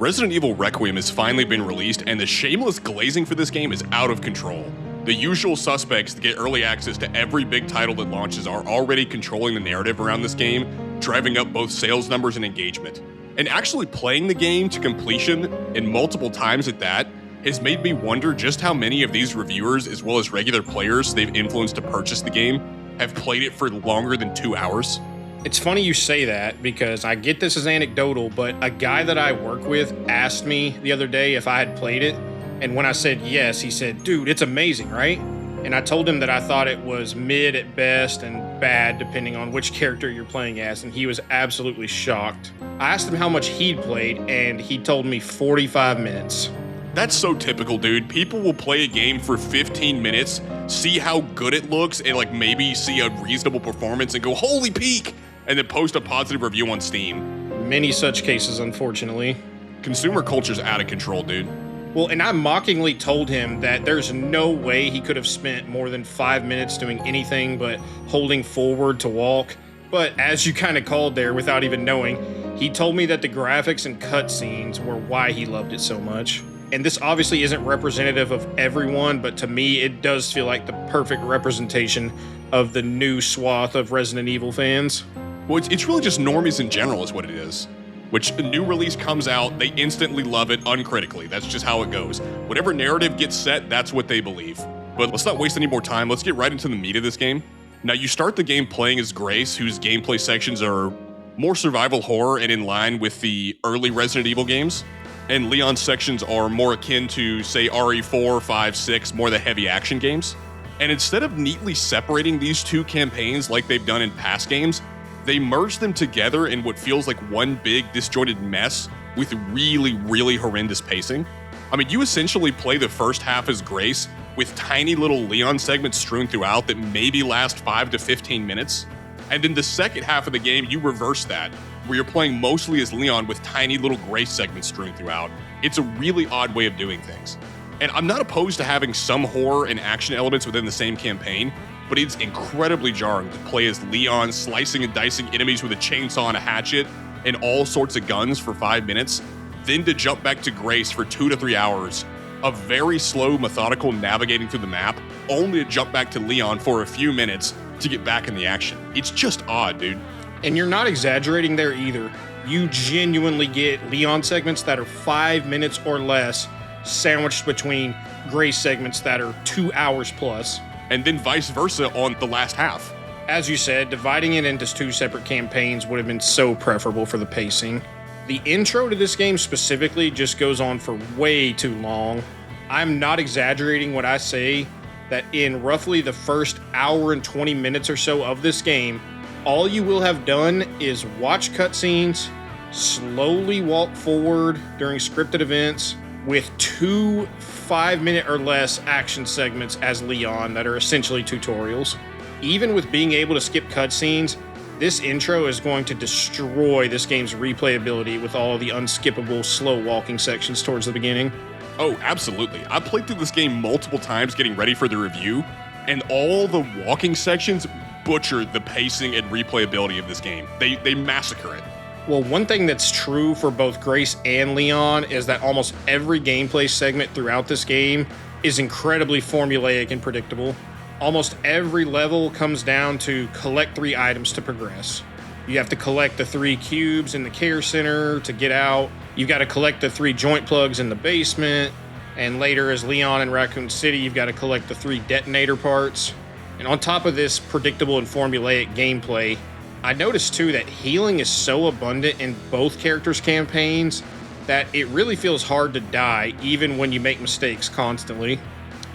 Resident Evil Requiem has finally been released, and the shameless glazing for this game is out of control. The usual suspects that get early access to every big title that launches are already controlling the narrative around this game, driving up both sales numbers and engagement. And actually playing the game to completion, and multiple times at that, has made me wonder just how many of these reviewers, as well as regular players they've influenced to purchase the game, have played it for longer than 2 hours. It's funny you say that because I get this as anecdotal, but a guy that I work with asked me the other day if I had played it. And when I said yes, he said, dude, it's amazing, right? And I told him that I thought it was mid at best and bad depending on which character you're playing as, and he was absolutely shocked. I asked him how much he'd played, and he told me 45 minutes. That's so typical, dude. People will play a game for 15 minutes, see how good it looks, and maybe see a reasonable performance and go, holy peak! And then post a positive review on Steam. Many such cases, unfortunately. Consumer culture's out of control, dude. Well, and I mockingly told him that there's no way he could have spent more than 5 minutes doing anything but holding forward to walk. But as you kind of called there without even knowing, he told me that the graphics and cutscenes were why he loved it so much. And this obviously isn't representative of everyone, but to me, it does feel like the perfect representation of the new swath of Resident Evil fans. Well, it's really just normies in general is what it is. Which a new release comes out, they instantly love it uncritically. That's just how it goes. Whatever narrative gets set, that's what they believe. But let's not waste any more time. Let's get right into the meat of this game. Now, you start the game playing as Grace, whose gameplay sections are more survival horror and in line with the early Resident Evil games. And Leon's sections are more akin to, say, RE4, 5, 6, more the heavy action games. And instead of neatly separating these two campaigns like they've done in past games, they merge them together in what feels like one big disjointed mess with really, really horrendous pacing. I mean, you essentially play the first half as Grace with tiny little Leon segments strewn throughout that maybe last 5 to 15 minutes. And then the second half of the game, you reverse that, where you're playing mostly as Leon with tiny little Grace segments strewn throughout. It's a really odd way of doing things. And I'm not opposed to having some horror and action elements within the same campaign, but it's incredibly jarring to play as Leon slicing and dicing enemies with a chainsaw and a hatchet and all sorts of guns for 5 minutes, then to jump back to Grace for 2 to 3 hours of very slow, methodical navigating through the map, only to jump back to Leon for a few minutes to get back in the action. It's just odd, dude. And you're not exaggerating there either. You genuinely get Leon segments that are 5 minutes or less sandwiched between Grace segments that are 2 hours plus. And then vice versa on the last half. As you said, dividing it into 2 separate campaigns would have been so preferable for the pacing. The intro to this game specifically just goes on for way too long. I'm not exaggerating when I say that in roughly the first hour and 20 minutes or so of this game, all you will have done is watch cutscenes, slowly walk forward during scripted events, with 2 5-minute or less action segments as Leon that are essentially tutorials. Even with being able to skip cutscenes, this intro is going to destroy this game's replayability with all the unskippable slow walking sections towards the beginning. Oh, absolutely. I played through this game multiple times getting ready for the review, and all the walking sections butchered the pacing and replayability of this game. They massacre it. Well, one thing that's true for both Grace and Leon is that almost every gameplay segment throughout this game is incredibly formulaic and predictable. Almost every level comes down to collect 3 items to progress. You have to collect the 3 cubes in the care center to get out. You've got to collect the 3 joint plugs in the basement. And later, as Leon in Raccoon City, you've got to collect the 3 detonator parts. And on top of this predictable and formulaic gameplay, I noticed too that healing is so abundant in both characters' campaigns that it really feels hard to die even when you make mistakes constantly.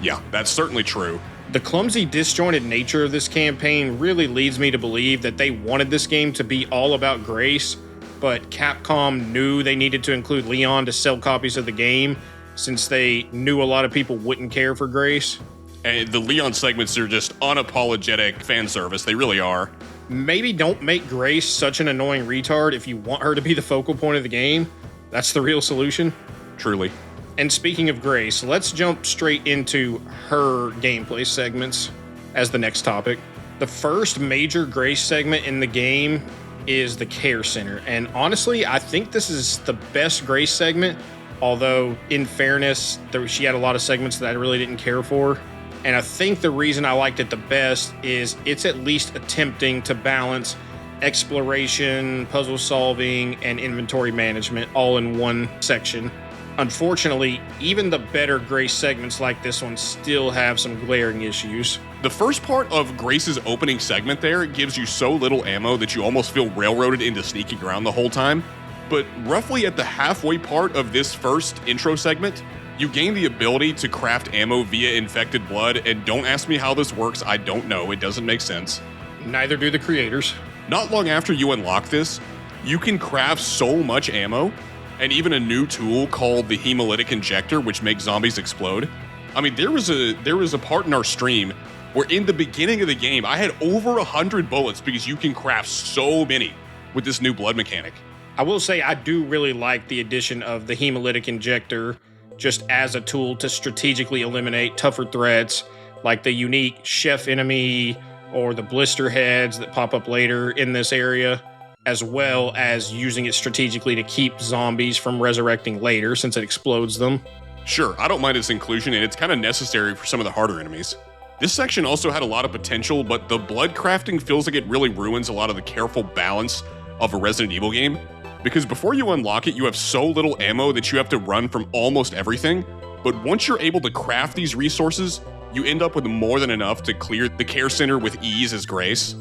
Yeah, that's certainly true. The clumsy, disjointed nature of this campaign really leads me to believe that they wanted this game to be all about Grace, but Capcom knew they needed to include Leon to sell copies of the game since they knew a lot of people wouldn't care for Grace. And the Leon segments are just unapologetic fan service. They really are. Maybe don't make Grace such an annoying retard if you want her to be the focal point of the game. That's the real solution. Truly. And speaking of Grace, let's jump straight into her gameplay segments as the next topic. The first major Grace segment in the game is the care center. And honestly, I think this is the best Grace segment, although in fairness, she had a lot of segments that I really didn't care for. And I think the reason I liked it the best is it's at least attempting to balance exploration, puzzle solving, and inventory management all in one section. Unfortunately, even the better Grace segments like this one still have some glaring issues. The first part of Grace's opening segment there gives you so little ammo that you almost feel railroaded into sneaking around the whole time. But roughly at the halfway part of this first intro segment, you gain the ability to craft ammo via infected blood, and don't ask me how this works, I don't know, it doesn't make sense. Neither do the creators. Not long after you unlock this, you can craft so much ammo, and even a new tool called the hemolytic injector, which makes zombies explode. I mean, there was a part in our stream where in the beginning of the game, I had over 100 bullets because you can craft so many with this new blood mechanic. I will say I do really like the addition of the hemolytic injector just as a tool to strategically eliminate tougher threats like the unique chef enemy or the blister heads that pop up later in this area, as well as using it strategically to keep zombies from resurrecting later since it explodes them. Sure, I don't mind its inclusion, and it's kind of necessary for some of the harder enemies. This section also had a lot of potential, but the blood crafting feels like it really ruins a lot of the careful balance of a Resident Evil game, because before you unlock it, you have so little ammo that you have to run from almost everything, but once you're able to craft these resources, you end up with more than enough to clear the care center with ease as Grace.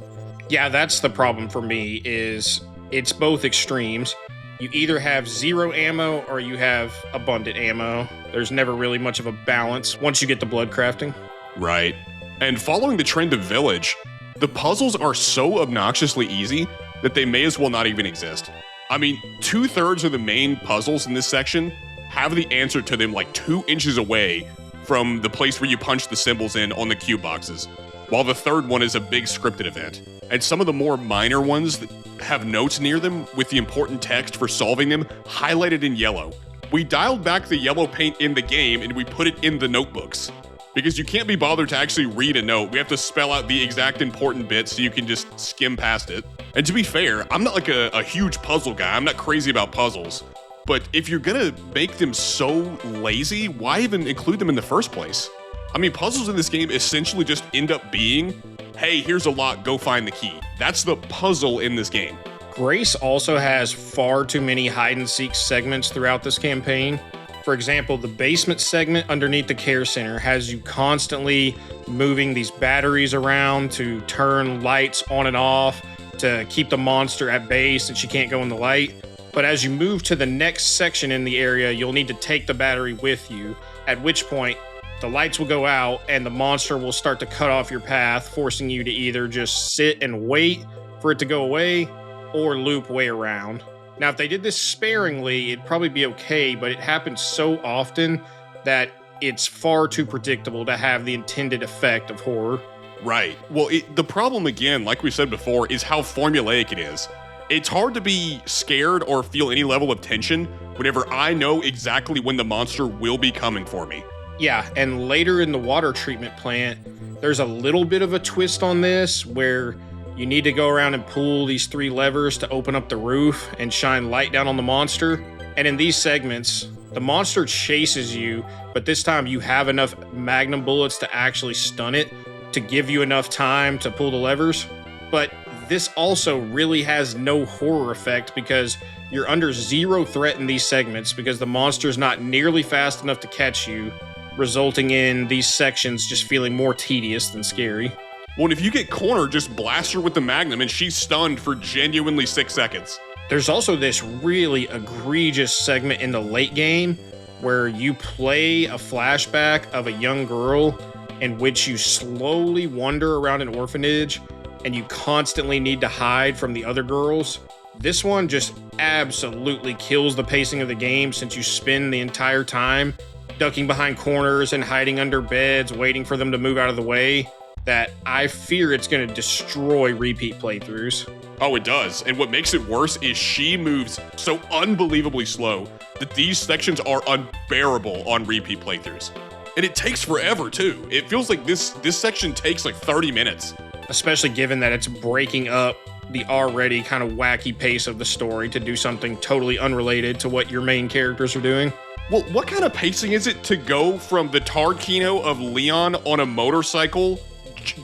Yeah, that's the problem for me, is it's both extremes. You either have zero ammo or you have abundant ammo. There's never really much of a balance once you get the blood crafting. Right. And following the trend of Village, the puzzles are so obnoxiously easy that they may as well not even exist. I mean, 2/3 of the main puzzles in this section have the answer to them like 2 inches away from the place where you punch the symbols in on the cube boxes, while the third one is a big scripted event. And some of the more minor ones that have notes near them with the important text for solving them highlighted in yellow. We dialed back the yellow paint in the game and we put it in the notebooks, because you can't be bothered to actually read a note. We have to spell out the exact important bit so you can just skim past it. And to be fair, I'm not like a huge puzzle guy. I'm not crazy about puzzles. But if you're gonna make them so lazy, why even include them in the first place? I mean, puzzles in this game essentially just end up being, hey, here's a lock, go find the key. That's the puzzle in this game. Grace also has far too many hide and seek segments throughout this campaign. For example, the basement segment underneath the care center has you constantly moving these batteries around to turn lights on and off to keep the monster at bay since she can't go in the light. But as you move to the next section in the area, you'll need to take the battery with you, at which point the lights will go out and the monster will start to cut off your path, forcing you to either just sit and wait for it to go away or loop way around. Now, if they did this sparingly, it'd probably be okay, but it happens so often that it's far too predictable to have the intended effect of horror. Right. Well, the problem, again, like we said before, is how formulaic it is. It's hard to be scared or feel any level of tension whenever I know exactly when the monster will be coming for me. Yeah, and later in the water treatment plant, there's a little bit of a twist on this where you need to go around and pull these 3 levers to open up the roof and shine light down on the monster. And in these segments, the monster chases you, but this time you have enough magnum bullets to actually stun it to give you enough time to pull the levers. But this also really has no horror effect because you're under 0 threat in these segments because the monster's not nearly fast enough to catch you, resulting in these sections just feeling more tedious than scary. Well, and if you get cornered, just blast her with the magnum and she's stunned for genuinely 6 seconds. There's also this really egregious segment in the late game where you play a flashback of a young girl in which you slowly wander around an orphanage and you constantly need to hide from the other girls. This one just absolutely kills the pacing of the game since you spend the entire time ducking behind corners and hiding under beds, waiting for them to move out of the way, that I fear it's going to destroy repeat playthroughs. Oh, it does. And what makes it worse is she moves so unbelievably slow that these sections are unbearable on repeat playthroughs. And it takes forever, too. It feels like this section takes like 30 minutes. Especially given that it's breaking up the already kind of wacky pace of the story to do something totally unrelated to what your main characters are doing. Well, what kind of pacing is it to go from the Tarkino of Leon on a motorcycle,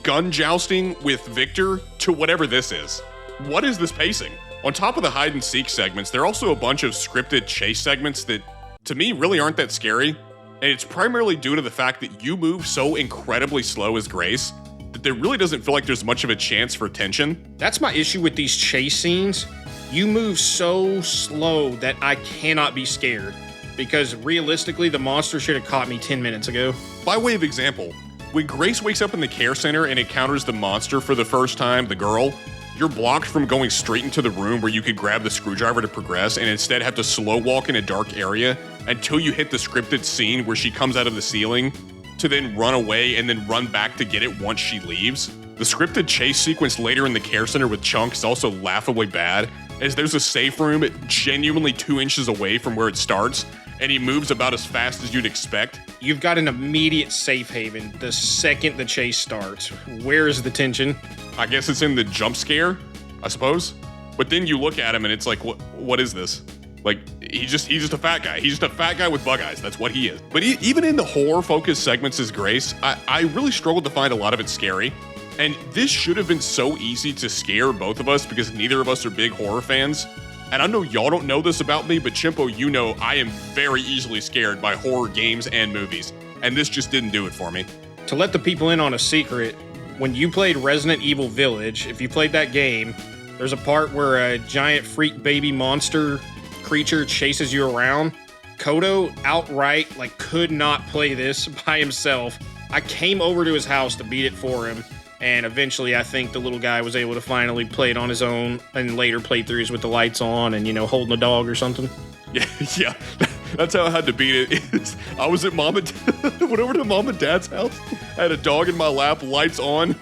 gun jousting with Victor, to whatever this is? What is this pacing? On top of the hide and seek segments, there are also a bunch of scripted chase segments that, to me, really aren't that scary. And it's primarily due to the fact that you move so incredibly slow as Grace that there really doesn't feel like there's much of a chance for tension. That's my issue with these chase scenes. You move so slow that I cannot be scared, because realistically, the monster should have caught me 10 minutes ago. By way of example, when Grace wakes up in the care center and encounters the monster for the first time, the girl, you're blocked from going straight into the room where you could grab the screwdriver to progress and instead have to slow walk in a dark area until you hit the scripted scene where she comes out of the ceiling to then run away and then run back to get it once she leaves. The scripted chase sequence later in the care center with Chunk is also laughably bad, as there's a safe room genuinely 2 inches away from where it starts, and he moves about as fast as you'd expect. You've got an immediate safe haven the second the chase starts. Where is the tension? I guess it's in the jump scare, I suppose. But then you look at him and it's like, what is this? Like, he's just a fat guy. He's just a fat guy with bug eyes. That's what he is. But even in the horror-focused segments as Grace, I really struggled to find a lot of it scary. And this should have been so easy to scare both of us because neither of us are big horror fans. And I know y'all don't know this about me, but Chimpo, you know I am very easily scared by horror games and movies. And this just didn't do it for me. To let the people in on a secret, when you played Resident Evil Village, if you played that game, there's a part where a giant freak baby monster creature chases you around. Kodo outright could not play this by himself. I came over to his house to beat it for him, and eventually I think the little guy was able to finally play it on his own, and later playthroughs with the lights on and, holding a dog or something. Yeah. That's how I had to beat it. I was at went over to mom and dad's house, I had a dog in my lap, lights on,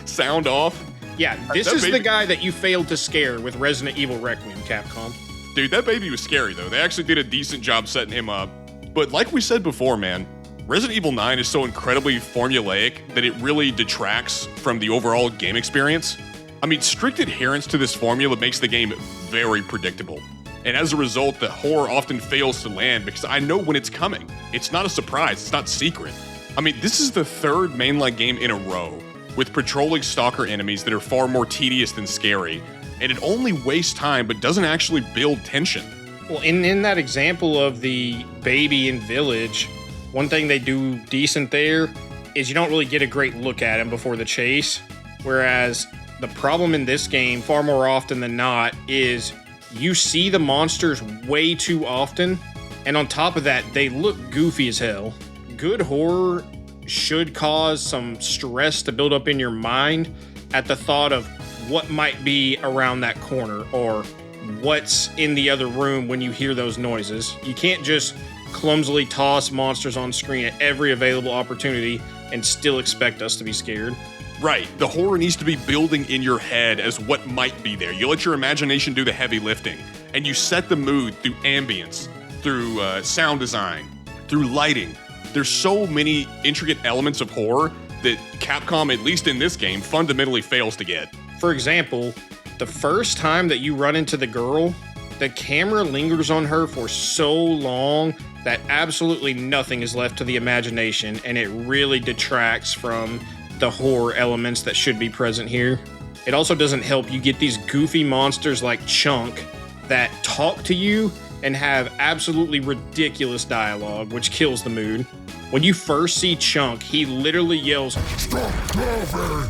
sound off. Yeah, this is the guy that you failed to scare with Resident Evil Requiem, Capcom. Dude, that baby was scary, though. They actually did a decent job setting him up. But like we said before, man, Resident Evil 9 is so incredibly formulaic that it really detracts from the overall game experience. I mean, strict adherence to this formula makes the game very predictable. And as a result, the horror often fails to land because I know when it's coming. It's not a surprise, it's not secret. I mean, this is the third mainline game in a row with patrolling stalker enemies that are far more tedious than scary, and it only wastes time but doesn't actually build tension. Well, in that example of the baby in Village, one thing they do decent there is you don't really get a great look at him before the chase, whereas the problem in this game, far more often than not, is you see the monsters way too often, and on top of that, they look goofy as hell. Good horror should cause some stress to build up in your mind at the thought of what might be around that corner or what's in the other room when you hear those noises. You can't just clumsily toss monsters on screen at every available opportunity and still expect us to be scared. Right, the horror needs to be building in your head as what might be there. You let your imagination do the heavy lifting, and you set the mood through ambience, through sound design, through lighting. There's so many intricate elements of horror that Capcom, at least in this game, fundamentally fails to get. For example, the first time that you run into the girl, the camera lingers on her for so long that absolutely nothing is left to the imagination, and it really detracts from the horror elements that should be present here. It also doesn't help you get these goofy monsters like Chunk that talk to you and have absolutely ridiculous dialogue, which kills the mood. When you first see Chunk, he literally yells, "Stop moving!"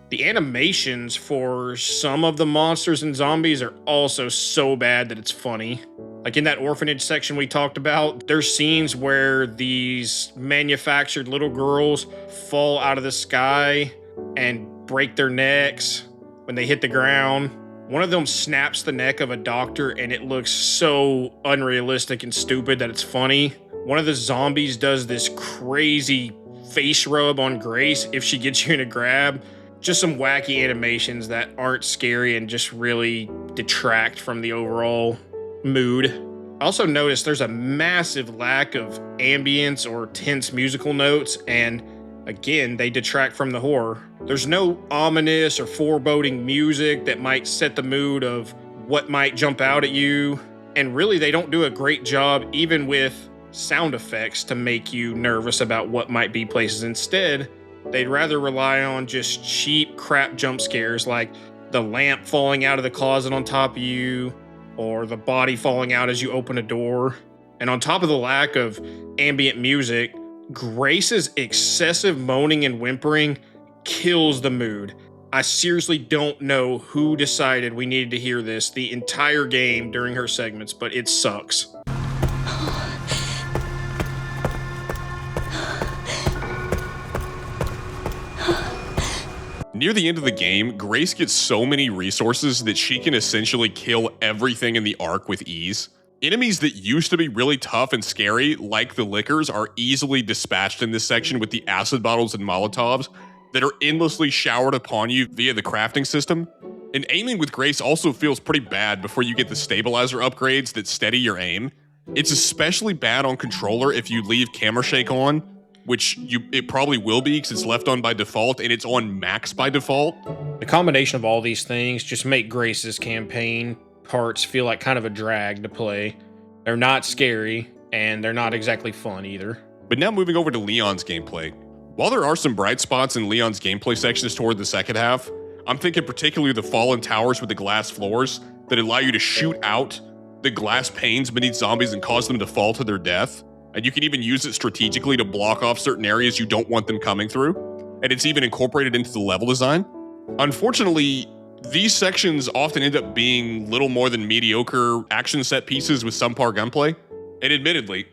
The animations for some of the monsters and zombies are also so bad that it's funny. Like in that orphanage section we talked about, there's scenes where these manufactured little girls fall out of the sky and break their necks when they hit the ground. One of them snaps the neck of a doctor and it looks so unrealistic and stupid that it's funny. One of the zombies does this crazy face rub on Grace if she gets you in a grab. Just some wacky animations that aren't scary and just really detract from the overall mood. I also noticed there's a massive lack of ambience or tense musical notes, and again, they detract from the horror. There's no ominous or foreboding music that might set the mood of what might jump out at you. And really, they don't do a great job even with sound effects to make you nervous about what might be places. Instead, they'd rather rely on just cheap crap jump scares like the lamp falling out of the closet on top of you or the body falling out as you open a door. And on top of the lack of ambient music, Grace's excessive moaning and whimpering kills the mood. I seriously don't know who decided we needed to hear this the entire game during her segments, but it sucks. Near the end of the game, Grace gets so many resources that she can essentially kill everything in the arc with ease. Enemies that used to be really tough and scary, like the Lickers, are easily dispatched in this section with the acid bottles and Molotovs that are endlessly showered upon you via the crafting system. And aiming with Grace also feels pretty bad before you get the stabilizer upgrades that steady your aim. It's especially bad on controller if you leave camera shake on, which it probably will be because it's left on by default and it's on max by default. The combination of all these things just make Grace's campaign parts feel like kind of a drag to play. They're not scary, and they're not exactly fun either. But now moving over to Leon's gameplay. While there are some bright spots in Leon's gameplay sections toward the second half, I'm thinking particularly the fallen towers with the glass floors that allow you to shoot out the glass panes beneath zombies and cause them to fall to their death. And you can even use it strategically to block off certain areas you don't want them coming through. And it's even incorporated into the level design. Unfortunately, these sections often end up being little more than mediocre action set pieces with subpar gunplay. And admittedly,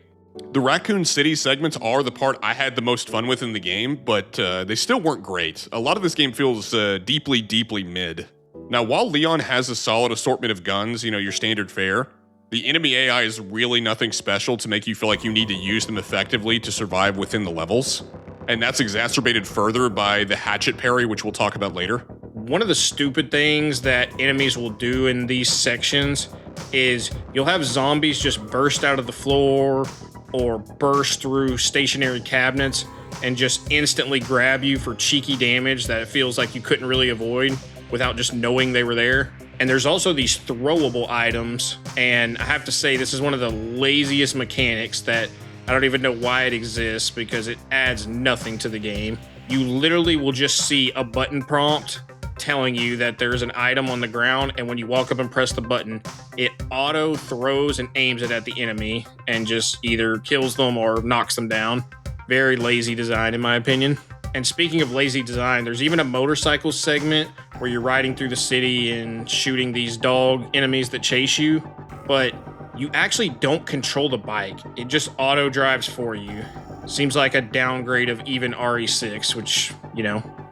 the Raccoon City segments are the part I had the most fun with in the game, but they still weren't great. A lot of this game feels deeply, deeply mid. Now, while Leon has a solid assortment of guns, your standard fare, the enemy AI is really nothing special to make you feel like you need to use them effectively to survive within the levels. And that's exacerbated further by the hatchet parry, which we'll talk about later. One of the stupid things that enemies will do in these sections is you'll have zombies just burst out of the floor or burst through stationary cabinets and just instantly grab you for cheeky damage that it feels like you couldn't really avoid without just knowing they were there. And there's also these throwable items, and I have to say this is one of the laziest mechanics that I don't even know why it exists because it adds nothing to the game. You literally will just see a button prompt telling you that there's an item on the ground, and when you walk up and press the button, it auto throws and aims it at the enemy and just either kills them or knocks them down. Very lazy design in my opinion. And speaking of lazy design, there's even a motorcycle segment where you're riding through the city and shooting these dog enemies that chase you, but you actually don't control the bike. It just auto drives for you. Seems like a downgrade of even RE6, which,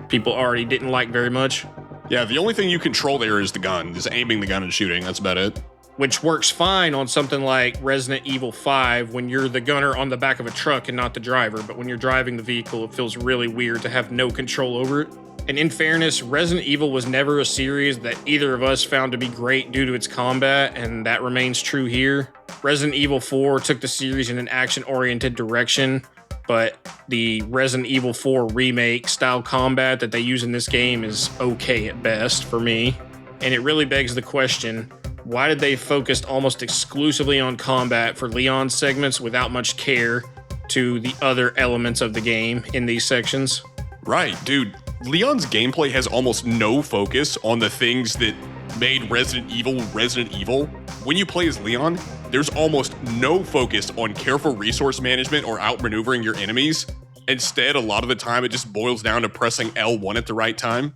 people already didn't like very much. Yeah, the only thing you control there is the gun, just aiming the gun and shooting. That's about it. Which works fine on something like Resident Evil 5 when you're the gunner on the back of a truck and not the driver, but when you're driving the vehicle, it feels really weird to have no control over it. And in fairness, Resident Evil was never a series that either of us found to be great due to its combat, and that remains true here. Resident Evil 4 took the series in an action-oriented direction, but the Resident Evil 4 remake style combat that they use in this game is okay at best for me. And it really begs the question, why did they focus almost exclusively on combat for Leon's segments without much care to the other elements of the game in these sections? Right, dude. Leon's gameplay has almost no focus on the things that made Resident Evil. When you play as Leon, there's almost no focus on careful resource management or outmaneuvering your enemies. Instead, a lot of the time it just boils down to pressing L1 at the right time.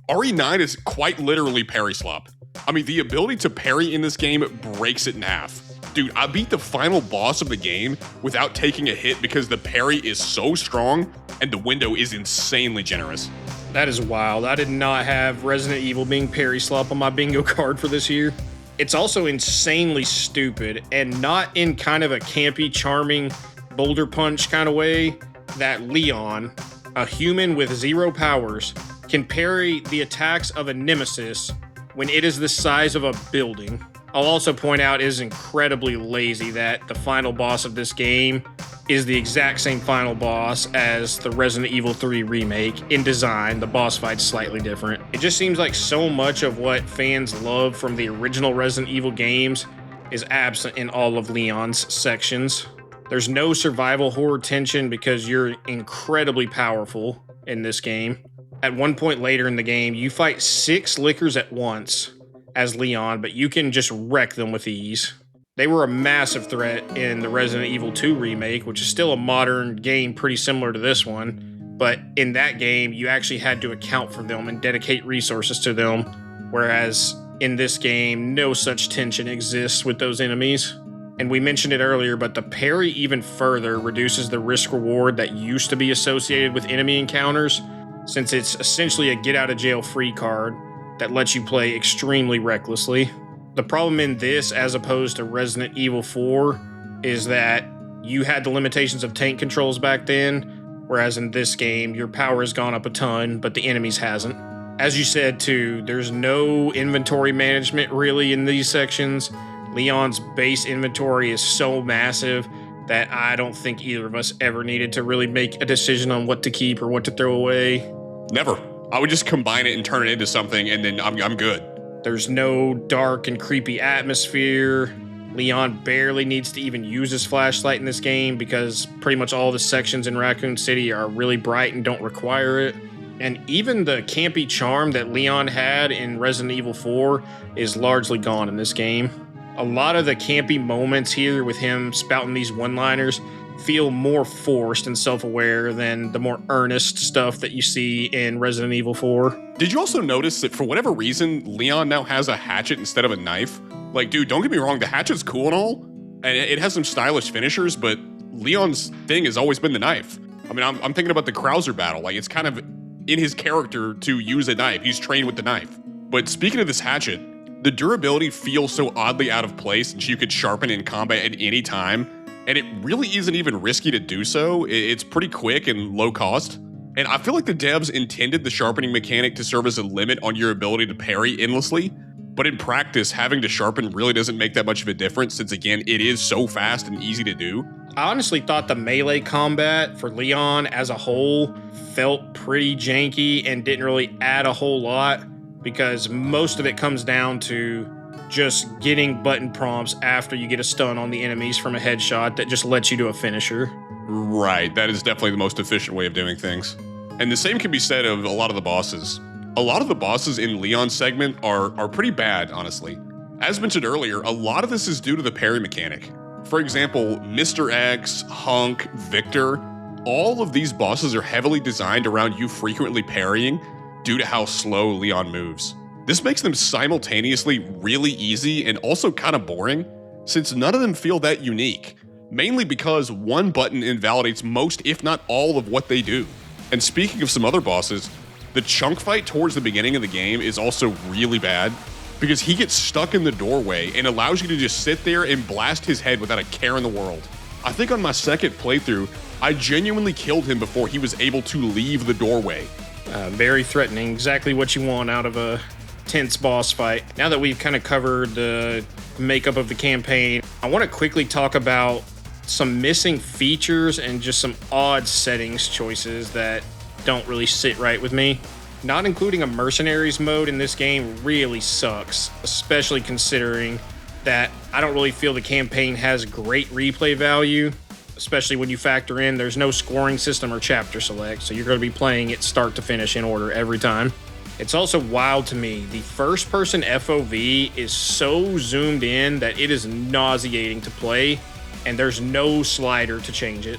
RE9 is quite literally parry slop. I mean, the ability to parry in this game breaks it in half. Dude, I beat the final boss of the game without taking a hit because the parry is so strong and the window is insanely generous. That is wild. I did not have Resident Evil being parry slop on my bingo card for this year. It's also insanely stupid, and not in kind of a campy, charming boulder punch kind of way, that Leon, a human with zero powers, can parry the attacks of a nemesis when it is the size of a building. I'll also point out it is incredibly lazy that the final boss of this game is the exact same final boss as the Resident Evil 3 remake. In design, the boss fight's slightly different. It just seems like so much of what fans love from the original Resident Evil games is absent in all of Leon's sections. There's no survival horror tension because you're incredibly powerful in this game. At one point later in the game, you fight 6 lickers at once as Leon, but you can just wreck them with ease. They were a massive threat in the Resident Evil 2 remake, which is still a modern game pretty similar to this one. But in that game, you actually had to account for them and dedicate resources to them, whereas in this game, no such tension exists with those enemies. And we mentioned it earlier, but the parry even further reduces the risk reward that used to be associated with enemy encounters, since it's essentially a get out of jail free card that lets you play extremely recklessly. The problem in this, as opposed to Resident Evil 4, is that you had the limitations of tank controls back then, whereas in this game, your power has gone up a ton, but the enemies hasn't. As you said too, there's no inventory management really in these sections. Leon's base inventory is so massive that I don't think either of us ever needed to really make a decision on what to keep or what to throw away. Never. I would just combine it and turn it into something, and then I'm good. There's no dark and creepy atmosphere. Leon barely needs to even use his flashlight in this game because pretty much all the sections in Raccoon City are really bright and don't require it. And even the campy charm that Leon had in Resident Evil 4 is largely gone in this game. A lot of the campy moments here with him spouting these one-liners feel more forced and self-aware than the more earnest stuff that you see in Resident Evil 4. Did you also notice that for whatever reason, Leon now has a hatchet instead of a knife? Like, dude, don't get me wrong, the hatchet's cool and all, and it has some stylish finishers, but Leon's thing has always been the knife. I mean, I'm thinking about the Krauser battle. Like, it's kind of in his character to use a knife. He's trained with the knife. But speaking of this hatchet, the durability feels so oddly out of place that you could sharpen in combat at any time, and it really isn't even risky to do so. It's pretty quick and low cost. And I feel like the devs intended the sharpening mechanic to serve as a limit on your ability to parry endlessly, but in practice, having to sharpen really doesn't make that much of a difference since, again, it is so fast and easy to do. I honestly thought the melee combat for Leon as a whole felt pretty janky and didn't really add a whole lot because most of it comes down to just getting button prompts after you get a stun on the enemies from a headshot that just lets you do a finisher. Right, that is definitely the most efficient way of doing things. And the same can be said of a lot of the bosses. A lot of the bosses in Leon's segment are pretty bad, honestly. As mentioned earlier, a lot of this is due to the parry mechanic. For example, Mr. X, Hunk, Victor, all of these bosses are heavily designed around you frequently parrying due to how slow Leon moves. This makes them simultaneously really easy and also kind of boring, since none of them feel that unique, mainly because one button invalidates most, if not all, of what they do. And speaking of some other bosses, the chunk fight towards the beginning of the game is also really bad, because he gets stuck in the doorway and allows you to just sit there and blast his head without a care in the world. I think on my second playthrough, I genuinely killed him before he was able to leave the doorway. Very threatening, exactly what you want out of a tense boss fight. Now that we've kind of covered the makeup of the campaign, I want to quickly talk about some missing features and just some odd settings choices that don't really sit right with me. Not including a mercenaries mode in this game really sucks, especially considering that I don't really feel the campaign has great replay value, especially when you factor in there's no scoring system or chapter select, so you're going to be playing it start to finish in order every time. It's also wild to me, the first-person FOV is so zoomed in that it is nauseating to play, and there's no slider to change it.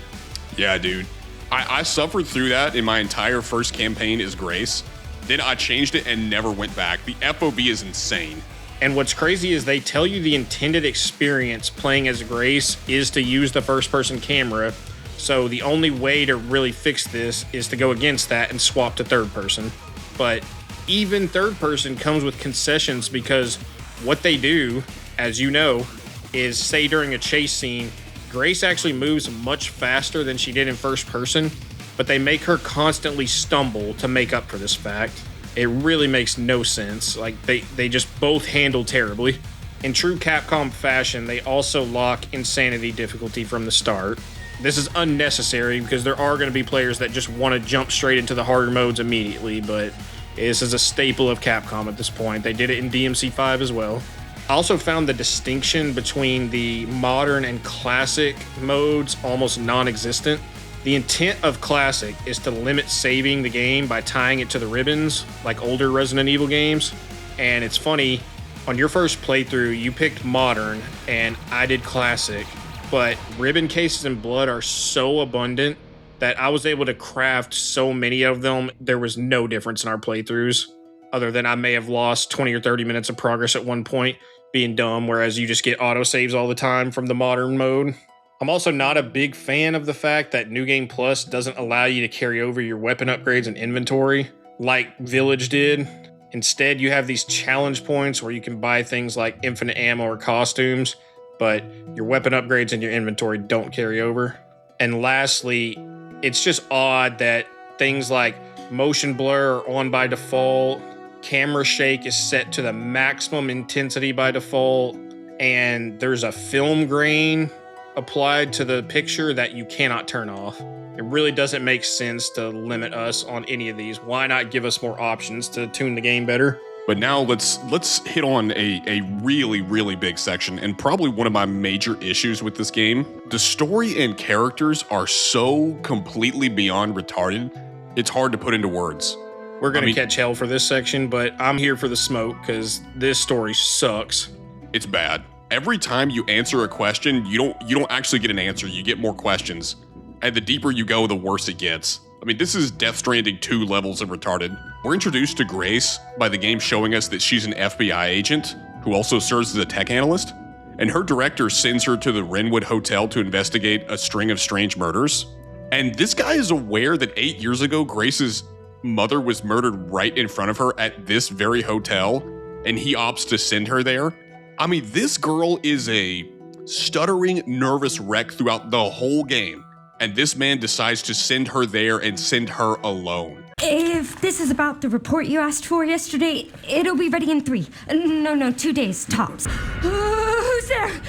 Yeah, dude. I suffered through that in my entire first campaign as Grace. Then I changed it and never went back. The FOV is insane. And what's crazy is they tell you the intended experience playing as Grace is to use the first-person camera, so the only way to really fix this is to go against that and swap to third-person. But even third-person comes with concessions because what they do, as you know, is say during a chase scene, Grace actually moves much faster than she did in first person, but they make her constantly stumble to make up for this fact. It really makes no sense. Like, they just both handle terribly. In true Capcom fashion, they also lock insanity difficulty from the start. This is unnecessary because there are going to be players that just want to jump straight into the harder modes immediately, but this is a staple of Capcom at this point. They did it in DMC5 as well. I also found the distinction between the modern and classic modes almost non-existent. The intent of classic is to limit saving the game by tying it to the ribbons, like older Resident Evil games. And it's funny, on your first playthrough, you picked modern and I did classic, but ribbon cases and blood are so abundant that I was able to craft so many of them. There was no difference in our playthroughs, other than I may have lost 20 or 30 minutes of progress at one point being dumb, whereas you just get autosaves all the time from the modern mode. I'm also not a big fan of the fact that New Game Plus doesn't allow you to carry over your weapon upgrades and inventory like Village did. Instead, you have these challenge points where you can buy things like infinite ammo or costumes, but your weapon upgrades and your inventory don't carry over. And lastly, it's just odd that things like motion blur are on by default, camera shake is set to the maximum intensity by default, and there's a film grain applied to the picture that you cannot turn off. It really doesn't make sense to limit us on any of these. Why not give us more options to tune the game better? But now let's hit on a really, really big section, and probably one of my major issues with this game. The story and characters are so completely beyond retarded, it's hard to put into words. We're going to catch hell for this section, but I'm here for the smoke because this story sucks. It's bad. Every time you answer a question, you don't actually get an answer, you get more questions. And the deeper you go, the worse it gets. I mean, this is Death Stranding 2 levels of retarded. We're introduced to Grace by the game showing us that she's an FBI agent who also serves as a tech analyst, and her director sends her to the Wrenwood Hotel to investigate a string of strange murders. And this guy is aware that 8 years ago, Grace's mother was murdered right in front of her at this very hotel, and he opts to send her there. I mean, this girl is a stuttering, nervous wreck throughout the whole game. And this man decides to send her there and send her alone. If this is about the report you asked for yesterday, it'll be ready in 2 days tops. Who's there?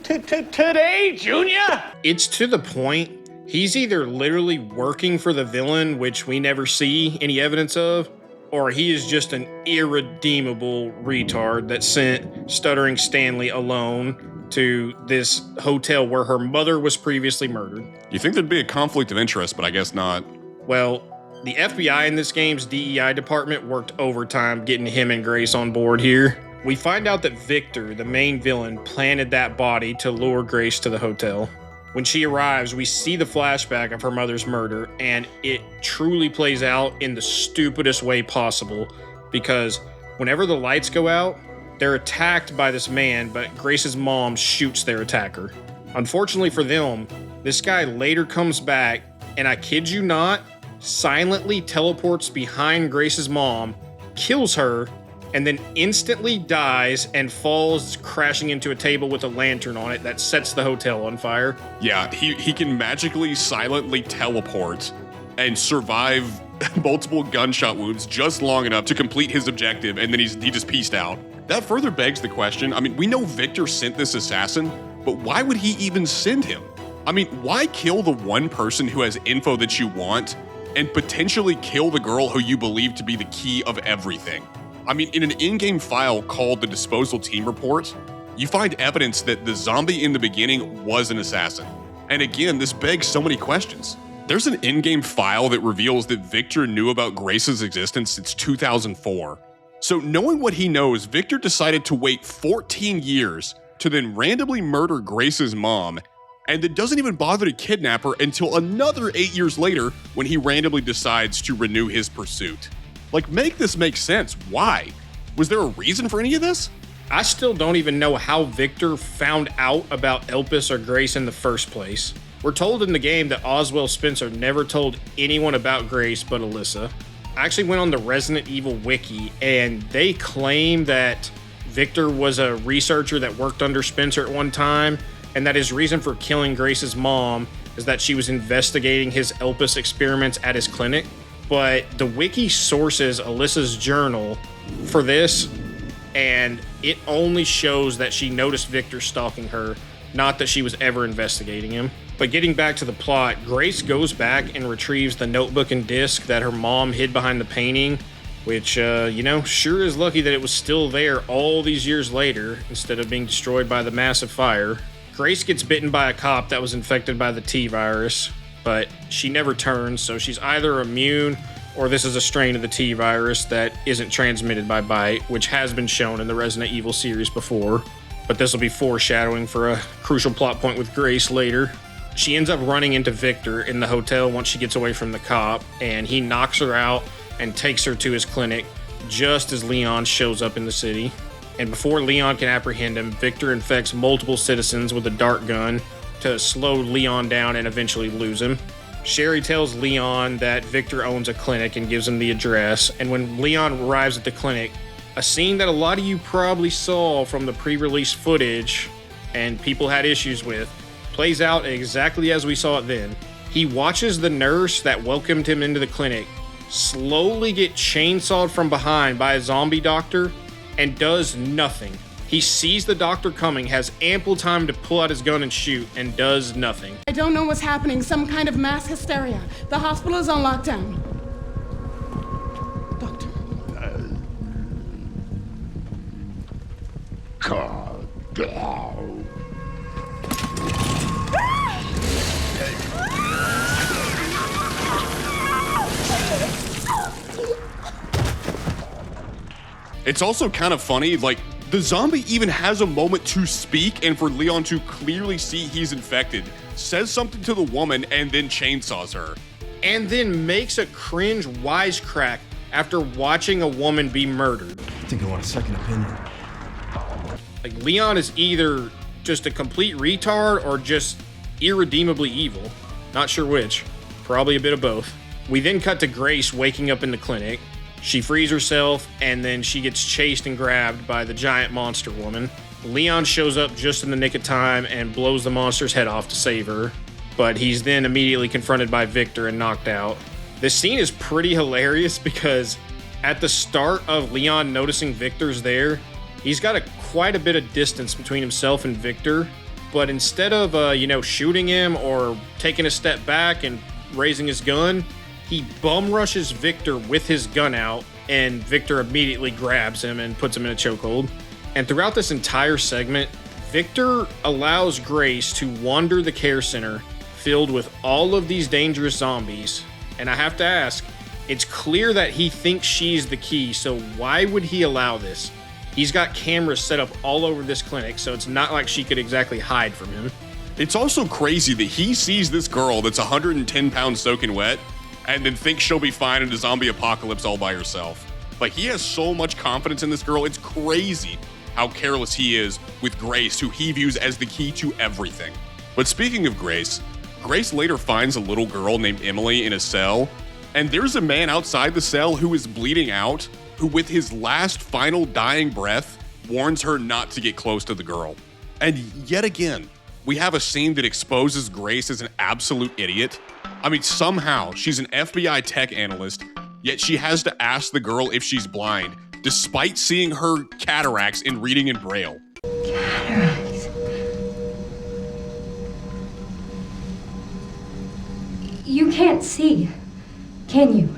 Today, Junior? It's to the point. He's either literally working for the villain, which we never see any evidence of, or he is just an irredeemable retard that sent Stuttering Stanley alone to this hotel where her mother was previously murdered. You think there'd be a conflict of interest, but I guess not. Well, the FBI in this game's DEI department worked overtime getting him and Grace on board here. We find out that Victor, the main villain, planted that body to lure Grace to the hotel. When she arrives, we see the flashback of her mother's murder, and it truly plays out in the stupidest way possible, because whenever the lights go out, they're attacked by this man, but Grace's mom shoots their attacker. Unfortunately for them, this guy later comes back, and I kid you not, silently teleports behind Grace's mom, kills her, and then instantly dies and falls crashing into a table with a lantern on it that sets the hotel on fire. Yeah, he can magically, silently teleport and survive multiple gunshot wounds just long enough to complete his objective, and then he just peaced out. That further begs the question, I mean, we know Victor sent this assassin, but why would he even send him? I mean, why kill the one person who has info that you want and potentially kill the girl who you believe to be the key of everything? I mean, in an in-game file called the Disposal Team Report, you find evidence that the zombie in the beginning was an assassin. And again, this begs so many questions. There's an in-game file that reveals that Victor knew about Grace's existence since 2004. So knowing what he knows, Victor decided to wait 14 years to then randomly murder Grace's mom, and then doesn't even bother to kidnap her until another 8 years later when he randomly decides to renew his pursuit. Like, make this make sense. Why? Was there a reason for any of this? I still don't even know how Victor found out about Elpis or Grace in the first place. We're told in the game that Oswell Spencer never told anyone about Grace but Alyssa. I actually went on the Resident Evil wiki, and they claim that Victor was a researcher that worked under Spencer at one time, and that his reason for killing Grace's mom is that she was investigating his Elpis experiments at his clinic. But the wiki sources Alyssa's journal for this, and it only shows that she noticed Victor stalking her Not that she was ever investigating him. But getting back to the plot, Grace goes back and retrieves the notebook and disc that her mom hid behind the painting, which, sure is lucky that it was still there all these years later instead of being destroyed by the massive fire. Grace gets bitten by a cop that was infected by the T-virus, but she never turns, so she's either immune or this is a strain of the T-virus that isn't transmitted by bite, which has been shown in the Resident Evil series before. But this will be foreshadowing for a crucial plot point with Grace later. She ends up running into Victor in the hotel once she gets away from the cop, and he knocks her out and takes her to his clinic just as Leon shows up in the city. And before Leon can apprehend him, Victor infects multiple citizens with a dart gun to slow Leon down and eventually lose him. Sherry tells Leon that Victor owns a clinic and gives him the address, and when Leon arrives at the clinic, a scene that a lot of you probably saw from the pre-release footage and people had issues with, plays out exactly as we saw it then. He watches the nurse that welcomed him into the clinic slowly get chainsawed from behind by a zombie doctor and does nothing. He sees the doctor coming, has ample time to pull out his gun and shoot, and does nothing. I don't know what's happening. Some kind of mass hysteria. The hospital is on lockdown. Doctor. Calm down. It's also kind of funny, like, the zombie even has a moment to speak, and for Leon to clearly see he's infected, says something to the woman, and then chainsaws her. And then makes a cringe wisecrack after watching a woman be murdered. I think I want a second opinion. Like, Leon is either just a complete retard or just irredeemably evil. Not sure which. Probably a bit of both. We then cut to Grace waking up in the clinic. She frees herself, and then she gets chased and grabbed by the giant monster woman. Leon shows up just in the nick of time and blows the monster's head off to save her, but he's then immediately confronted by Victor and knocked out. This scene is pretty hilarious because at the start of Leon noticing Victor's there, he's got quite a bit of distance between himself and Victor, but instead of, shooting him or taking a step back and raising his gun, he bum rushes Victor with his gun out, and Victor immediately grabs him and puts him in a chokehold. And throughout this entire segment, Victor allows Grace to wander the care center filled with all of these dangerous zombies. And I have to ask, it's clear that he thinks she's the key, so why would he allow this? He's got cameras set up all over this clinic, so it's not like she could exactly hide from him. It's also crazy that he sees this girl that's 110 pounds soaking wet, and then thinks she'll be fine in a zombie apocalypse all by herself. Like, he has so much confidence in this girl, it's crazy how careless he is with Grace, who he views as the key to everything. But speaking of Grace, Grace later finds a little girl named Emily in a cell, and there's a man outside the cell who is bleeding out, who with his last final dying breath, warns her not to get close to the girl. And yet again, we have a scene that exposes Grace as an absolute idiot. I mean, somehow she's an FBI tech analyst, yet she has to ask the girl if she's blind, despite seeing her cataracts and reading in Braille. Cataracts. You can't see, can you?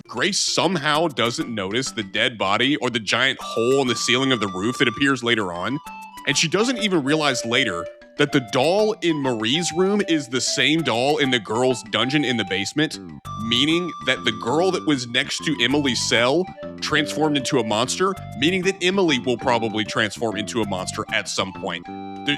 Grace somehow doesn't notice the dead body or the giant hole in the ceiling of the roof that appears later on, and she doesn't even realize later that the doll in Marie's room is the same doll in the girl's dungeon in the basement, meaning that the girl that was next to Emily's cell transformed into a monster, meaning that Emily will probably transform into a monster at some point.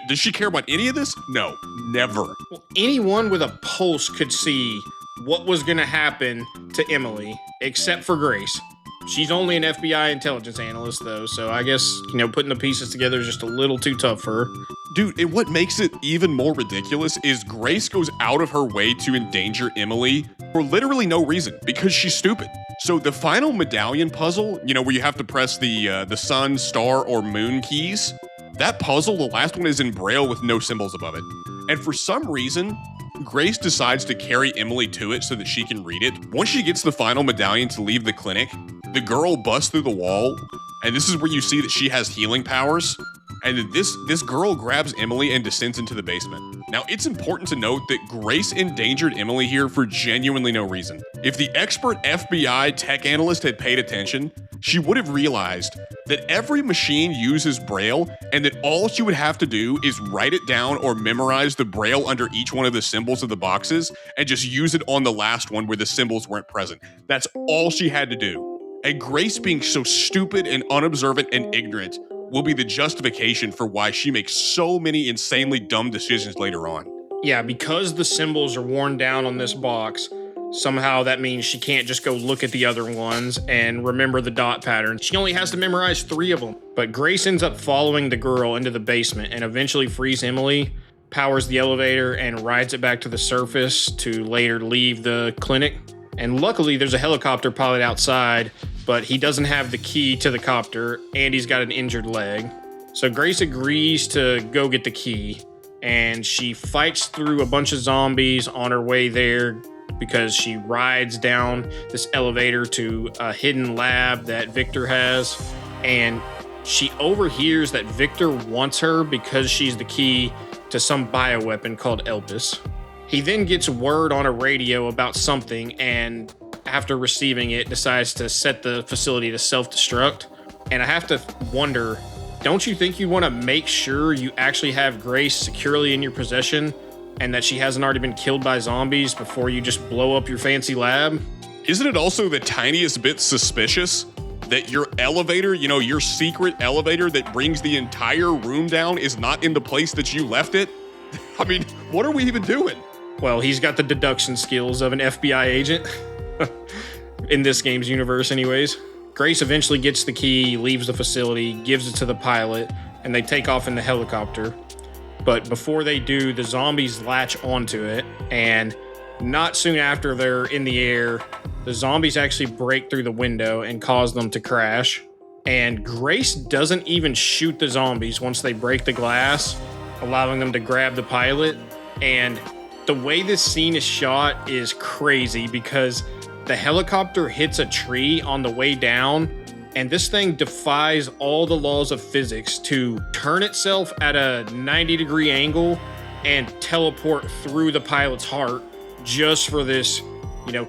Does she care about any of this? No, never. Well, anyone with a pulse could see what was going to happen to Emily, except for Grace. She's only an FBI intelligence analyst, though, so I guess, putting the pieces together is just a little too tough for her. Dude, and what makes it even more ridiculous is Grace goes out of her way to endanger Emily for literally no reason, because she's stupid. So the final medallion puzzle, where you have to press the sun, star, or moon keys, that puzzle, the last one is in Braille with no symbols above it. And for some reason, Grace decides to carry Emily to it so that she can read it. Once she gets the final medallion to leave the clinic, the girl busts through the wall, and this is where you see that she has healing powers. And this girl grabs Emily and descends into the basement. Now, it's important to note that Grace endangered Emily here for genuinely no reason. If the expert FBI tech analyst had paid attention, she would have realized that every machine uses Braille and that all she would have to do is write it down or memorize the Braille under each one of the symbols of the boxes and just use it on the last one where the symbols weren't present. That's all she had to do. And Grace being so stupid and unobservant and ignorant will be the justification for why she makes so many insanely dumb decisions later on. Yeah, because the symbols are worn down on this box, somehow that means she can't just go look at the other ones and remember the dot pattern. She only has to memorize 3 of them. But Grace ends up following the girl into the basement and eventually frees Emily, powers the elevator, and rides it back to the surface to later leave the clinic. And luckily, there's a helicopter pilot outside, but he doesn't have the key to the copter, and he's got an injured leg. So Grace agrees to go get the key, and she fights through a bunch of zombies on her way there because she rides down this elevator to a hidden lab that Victor has, and she overhears that Victor wants her because she's the key to some bioweapon called Elpis. He then gets word on a radio about something, and after receiving it, decides to set the facility to self-destruct. And I have to wonder, don't you think you want to make sure you actually have Grace securely in your possession and that she hasn't already been killed by zombies before you just blow up your fancy lab? Isn't it also the tiniest bit suspicious that your elevator, your secret elevator that brings the entire room down is not in the place that you left it? I mean, what are we even doing? Well, he's got the deduction skills of an FBI agent. In this game's universe anyways. Grace eventually gets the key, leaves the facility, gives it to the pilot, and they take off in the helicopter. But before they do, the zombies latch onto it, and not soon after they're in the air, the zombies actually break through the window and cause them to crash. And Grace doesn't even shoot the zombies once they break the glass, allowing them to grab the pilot. And the way this scene is shot is crazy because the helicopter hits a tree on the way down, and this thing defies all the laws of physics to turn itself at a 90-degree angle and teleport through the pilot's heart just for this,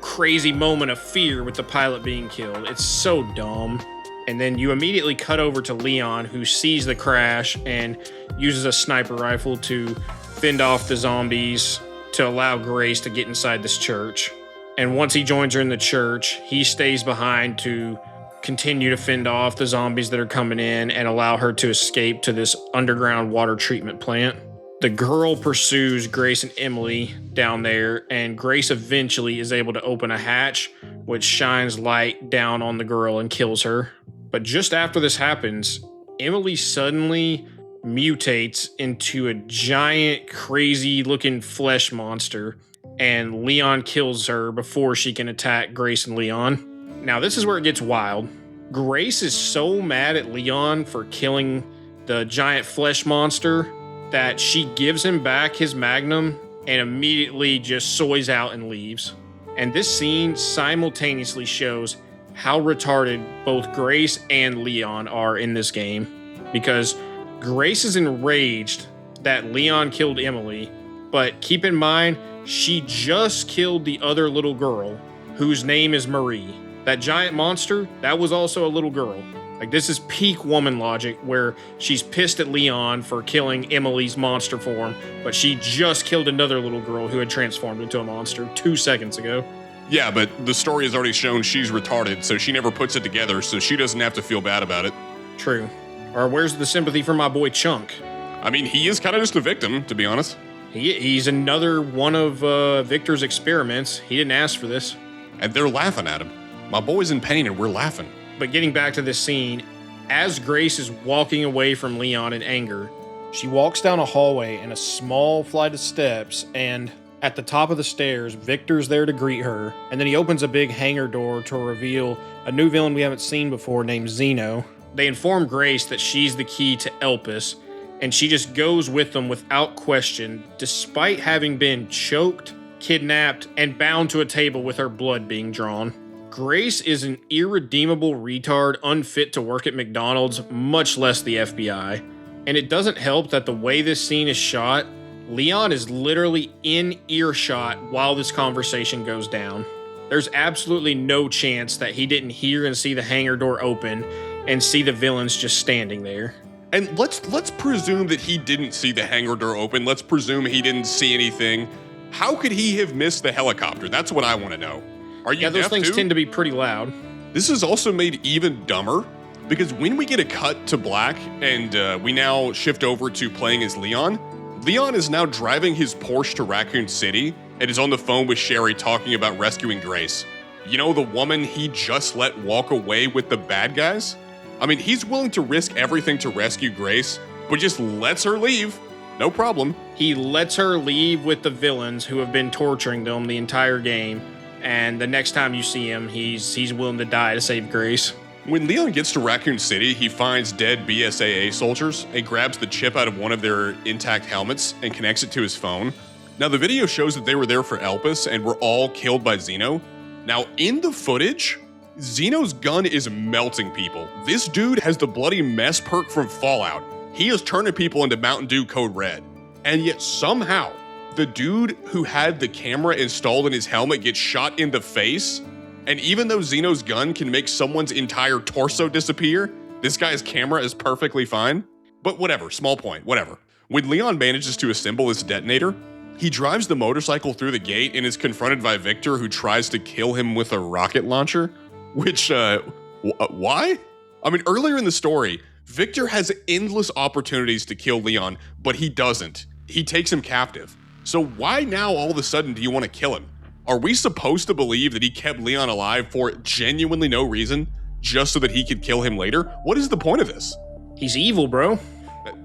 crazy moment of fear with the pilot being killed. It's so dumb. And then you immediately cut over to Leon, who sees the crash and uses a sniper rifle to fend off the zombies to allow Grace to get inside this church. And once he joins her in the church, he stays behind to continue to fend off the zombies that are coming in and allow her to escape to this underground water treatment plant. The girl pursues Grace and Emily down there, and Grace eventually is able to open a hatch, which shines light down on the girl and kills her. But just after this happens, Emily suddenly mutates into a giant, crazy-looking flesh monster, and Leon kills her before she can attack Grace and Leon. Now, this is where it gets wild. Grace is so mad at Leon for killing the giant flesh monster that she gives him back his magnum and immediately just soys out and leaves. And this scene simultaneously shows how retarded both Grace and Leon are in this game, because Grace is enraged that Leon killed Emily, but keep in mind, she just killed the other little girl, whose name is Marie. That giant monster, that was also a little girl. Like, this is peak woman logic, where she's pissed at Leon for killing Emily's monster form, but she just killed another little girl who had transformed into a monster 2 seconds ago. Yeah, but the story has already shown she's retarded, so she never puts it together, so she doesn't have to feel bad about it. True. Or where's the sympathy for my boy Chunk? I mean, he is kind of just a victim, to be honest. He's another one of Victor's experiments. He didn't ask for this. And they're laughing at him. My boy's in pain and we're laughing. But getting back to this scene, as Grace is walking away from Leon in anger, she walks down a hallway and a small flight of steps, and at the top of the stairs, Victor's there to greet her, and then he opens a big hangar door to reveal a new villain we haven't seen before named Zeno. They inform Grace that she's the key to Elpis, and she just goes with them without question, despite having been choked, kidnapped, and bound to a table with her blood being drawn. Grace is an irredeemable retard unfit to work at McDonald's, much less the FBI. And it doesn't help that the way this scene is shot, Leon is literally in earshot while this conversation goes down. There's absolutely no chance that he didn't hear and see the hangar door open and see the villains just standing there. And let's presume that he didn't see the hangar door open. Let's presume he didn't see anything. How could he have missed the helicopter? That's what I want to know. Are you Yeah, those deaf things too? tend to be pretty loud. This is also made even dumber because when we get a cut to black and we now shift over to playing as Leon, Leon is now driving his Porsche to Raccoon City and is on the phone with Sherry talking about rescuing Grace. You know, the woman he just let walk away with the bad guys? I mean, he's willing to risk everything to rescue Grace, but just lets her leave. No problem. He lets her leave with the villains who have been torturing them the entire game, and the next time you see him, he's willing to die to save Grace. When Leon gets to Raccoon City, he finds dead BSAA soldiers and grabs the chip out of one of their intact helmets and connects it to his phone. Now, the video shows that they were there for Elpis and were all killed by Xeno. Now, in the footage, Xeno's gun is melting people. This dude has the bloody mess perk from Fallout. He is turning people into Mountain Dew Code Red. And yet somehow, the dude who had the camera installed in his helmet gets shot in the face. And even though Xeno's gun can make someone's entire torso disappear, this guy's camera is perfectly fine. But whatever, small point, whatever. When Leon manages to assemble his detonator, he drives the motorcycle through the gate and is confronted by Victor, who tries to kill him with a rocket launcher. Which, why? I mean, earlier in the story, Victor has endless opportunities to kill Leon, but he doesn't. He takes him captive. So why now all of a sudden do you want to kill him? Are we supposed to believe that he kept Leon alive for genuinely no reason, just so that he could kill him later? What is the point of this? He's evil, bro.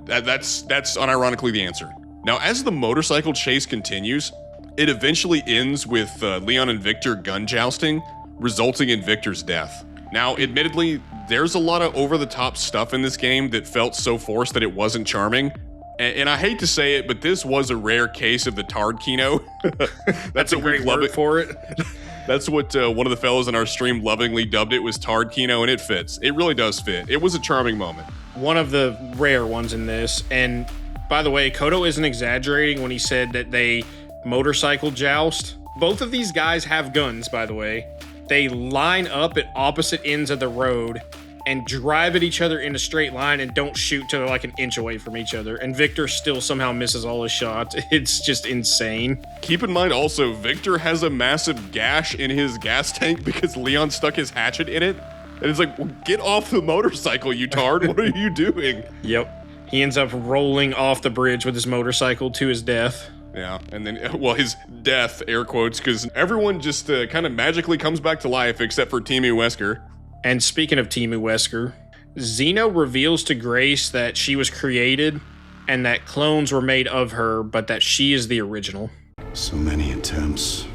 That's unironically the answer. Now, as the motorcycle chase continues, it eventually ends with Leon and Victor gun jousting, resulting in Victor's death. Now, admittedly, there's a lot of over-the-top stuff in this game that felt so forced that it wasn't charming. And I hate to say it, but this was a rare case of the Tard Kino. That's a great word for it. That's what one of the fellows in our stream lovingly dubbed it, was Tard Kino, and it fits. It really does fit. It was a charming moment. One of the rare ones in this. And by the way, Kodo isn't exaggerating when he said that they motorcycle joust. Both of these guys have guns, by the way. They line up at opposite ends of the road and drive at each other in a straight line and don't shoot till they're like an inch away from each other. And Victor still somehow misses all his shots. It's just insane. Keep in mind also, Victor has a massive gash in his gas tank because Leon stuck his hatchet in it. And it's like, well, get off the motorcycle, you tard. What are you doing? Yep. He ends up rolling off the bridge with his motorcycle to his death. Yeah, and then, well, his death, air quotes, because everyone just kind of magically comes back to life except for Timu Wesker. And speaking of Timu Wesker, Xeno reveals to Grace that she was created and that clones were made of her, but that she is the original. So many attempts.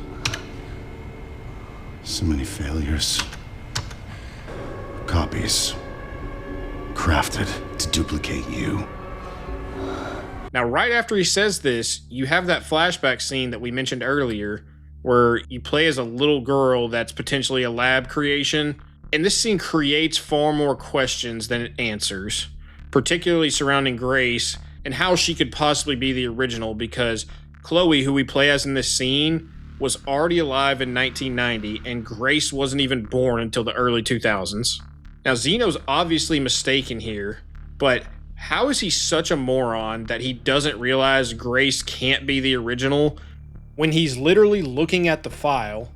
So many failures. Copies. Crafted to duplicate you. Now, right after he says this, you have that flashback scene that we mentioned earlier, where you play as a little girl that's potentially a lab creation. And this scene creates far more questions than it answers, particularly surrounding Grace and how she could possibly be the original, because Chloe, who we play as in this scene, was already alive in 1990, and Grace wasn't even born until the early 2000s. Now, Xeno's obviously mistaken here, but how is he such a moron that he doesn't realize Grace can't be the original when he's literally looking at the file